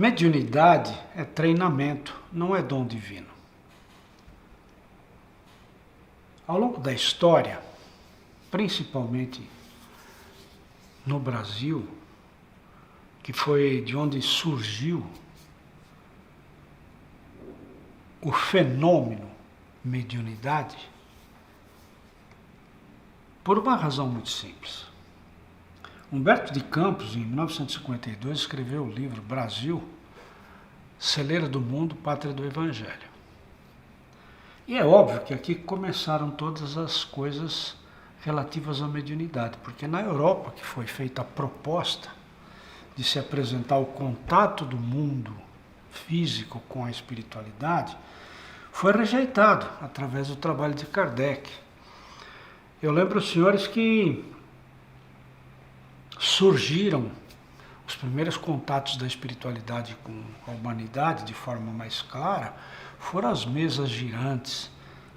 Mediunidade é treinamento, não é dom divino. Ao longo da história, principalmente no Brasil, que foi de onde surgiu o fenômeno mediunidade, por uma razão muito simples. Humberto de Campos, em 1952, escreveu o livro Brasil, Celeira do Mundo, Pátria do Evangelho. E é óbvio que aqui começaram todas as coisas relativas à mediunidade, porque na Europa que foi feita a proposta de se apresentar o contato do mundo físico com a espiritualidade, foi rejeitado através do trabalho de Kardec. Eu lembro, senhores, que surgiram os primeiros contatos da espiritualidade com a humanidade de forma mais clara, foram as mesas girantes,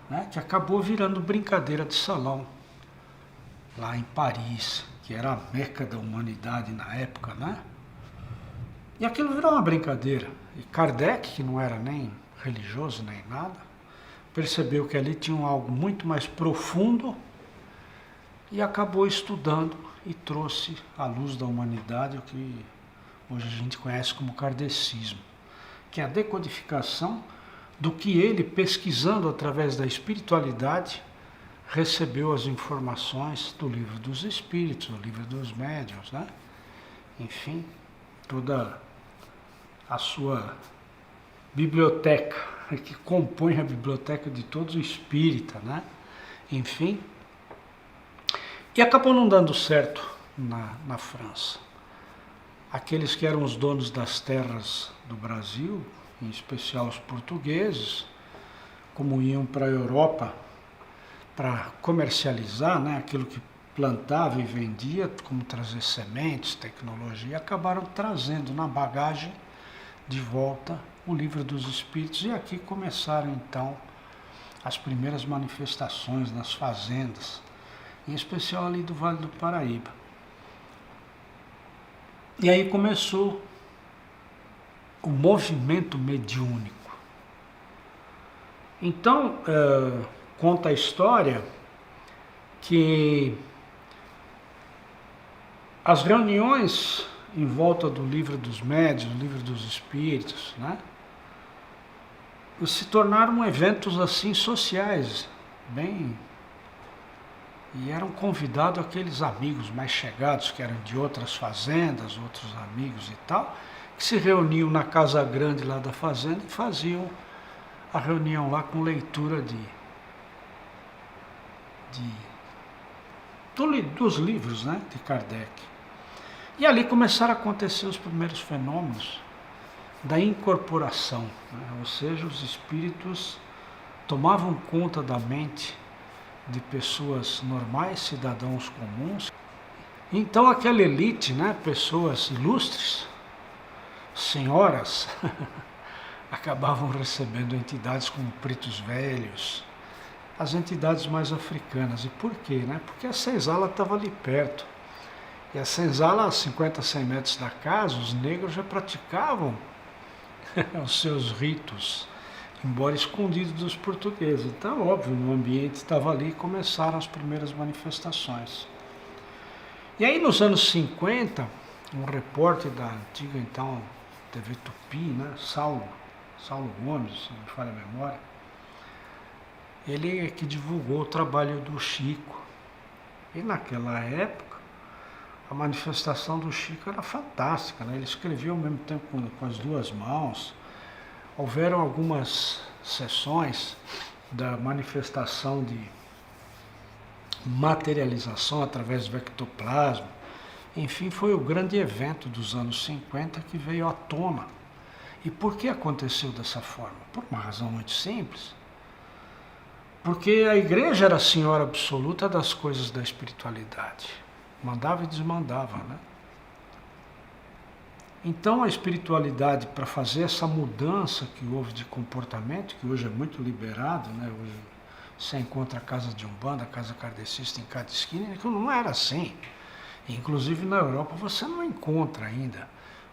né, que acabou virando brincadeira de salão, lá em Paris, que era a meca da humanidade na época, né? E aquilo virou uma brincadeira. E Kardec, que não era nem religioso nem nada, percebeu que ali tinha algo muito mais profundo e acabou estudando e trouxe à luz da humanidade o que hoje a gente conhece como kardecismo, que é a decodificação do que ele, pesquisando através da espiritualidade, recebeu as informações do livro dos espíritos, do livro dos médiuns, né? Enfim, toda a sua biblioteca, que compõe a biblioteca de todos os espíritas, né? Enfim, e acabou não dando certo na França. Aqueles que eram os donos das terras do Brasil, em especial os portugueses, como iam para a Europa para comercializar, né, aquilo que plantava e vendia, como trazer sementes, tecnologia, acabaram trazendo na bagagem de volta o livro dos Espíritos, e aqui começaram então as primeiras manifestações nas fazendas, em especial ali do Vale do Paraíba. E aí começou o movimento mediúnico. Então, conta a história que as reuniões em volta do livro dos médiuns, do livro dos espíritos, né, se tornaram eventos assim sociais, bem. E eram convidados aqueles amigos mais chegados, que eram de outras fazendas, outros amigos e tal, que se reuniam na casa grande lá da fazenda e faziam a reunião lá com leitura dos livros, né, de Kardec. E ali começaram a acontecer os primeiros fenômenos da incorporação, né? Ou seja, os espíritos tomavam conta da mente de pessoas normais, cidadãos comuns. Então aquela elite, né, pessoas ilustres, senhoras, acabavam recebendo entidades como pretos velhos, as entidades mais africanas. E por quê? Né? Porque a senzala estava ali perto. E a senzala, a 50, 100 metros da casa, os negros já praticavam os seus ritos, embora escondido dos portugueses. Então, óbvio, no ambiente estava ali e começaram as primeiras manifestações. E aí, nos anos 50, um repórter da antiga, então, TV Tupi, né, Saulo Gomes, se não me falha a memória, ele é que divulgou o trabalho do Chico. E naquela época, a manifestação do Chico era fantástica, né? Ele escrevia ao mesmo tempo com as duas mãos. Houveram algumas sessões da manifestação de materialização através do ectoplasma. Enfim, foi o grande evento dos anos 50 que veio à tona. E por que aconteceu dessa forma? Por uma razão muito simples. Porque a igreja era a senhora absoluta das coisas da espiritualidade. Mandava e desmandava, né? Então a espiritualidade, para fazer essa mudança que houve de comportamento, que hoje é muito liberado, né? Hoje você encontra a casa de Umbanda, a casa kardecista em cada esquina, que não era assim. Inclusive na Europa você não encontra ainda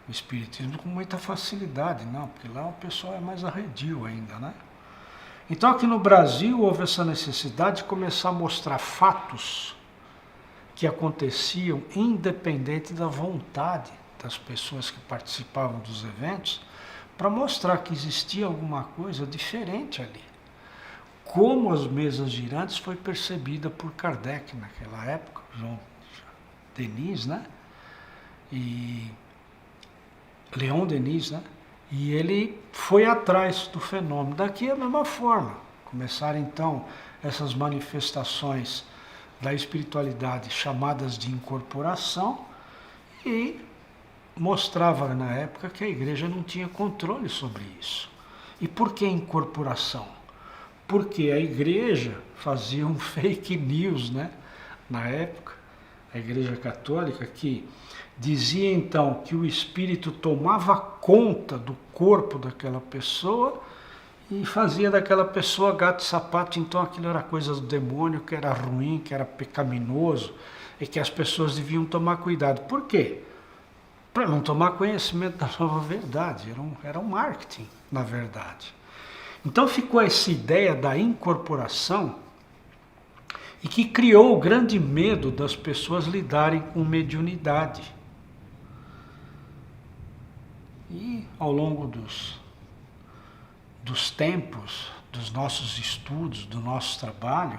o Espiritismo com muita facilidade, não, porque lá o pessoal é mais arredio ainda, né? Então aqui no Brasil houve essa necessidade de começar a mostrar fatos que aconteciam independente da vontade das pessoas que participavam dos eventos, para mostrar que existia alguma coisa diferente ali. Como as mesas girantes foi percebida por Kardec naquela época, João Denis, né? E Leon Denis, né? E ele foi atrás do fenômeno. Daqui é a mesma forma. Começaram então essas manifestações da espiritualidade chamadas de incorporação e mostrava na época que a igreja não tinha controle sobre isso. E por que incorporação? Porque a igreja fazia um fake news, né? Na época, a igreja católica, que dizia então que o espírito tomava conta do corpo daquela pessoa e fazia daquela pessoa gato e sapato, então aquilo era coisa do demônio, que era ruim, que era pecaminoso e que as pessoas deviam tomar cuidado. Por quê? Para não tomar conhecimento da nova verdade, era um marketing, na verdade. Então ficou essa ideia da incorporação e que criou o grande medo das pessoas lidarem com mediunidade. E ao longo dos tempos, dos nossos estudos, do nosso trabalho,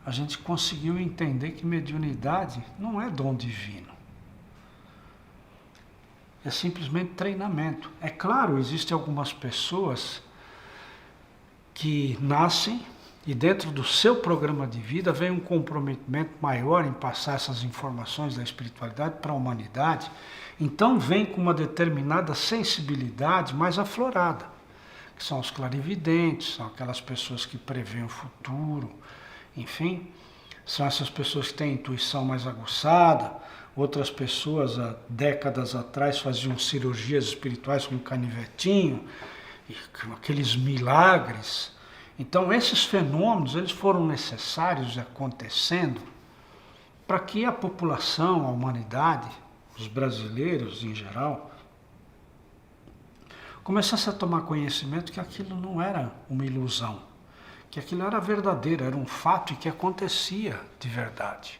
a gente conseguiu entender que mediunidade não é dom divino. É simplesmente treinamento. É claro, existem algumas pessoas que nascem e dentro do seu programa de vida vem um comprometimento maior em passar essas informações da espiritualidade para a humanidade, então vem com uma determinada sensibilidade mais aflorada, que são os clarividentes, são aquelas pessoas que preveem o futuro, enfim, são essas pessoas que têm intuição mais aguçada. Outras pessoas, há décadas atrás, faziam cirurgias espirituais com canivetinho, e com aqueles milagres. Então, esses fenômenos eles foram necessários acontecendo para que a população, a humanidade, os brasileiros em geral, começasse a tomar conhecimento que aquilo não era uma ilusão, que aquilo era verdadeiro, era um fato e que acontecia de verdade.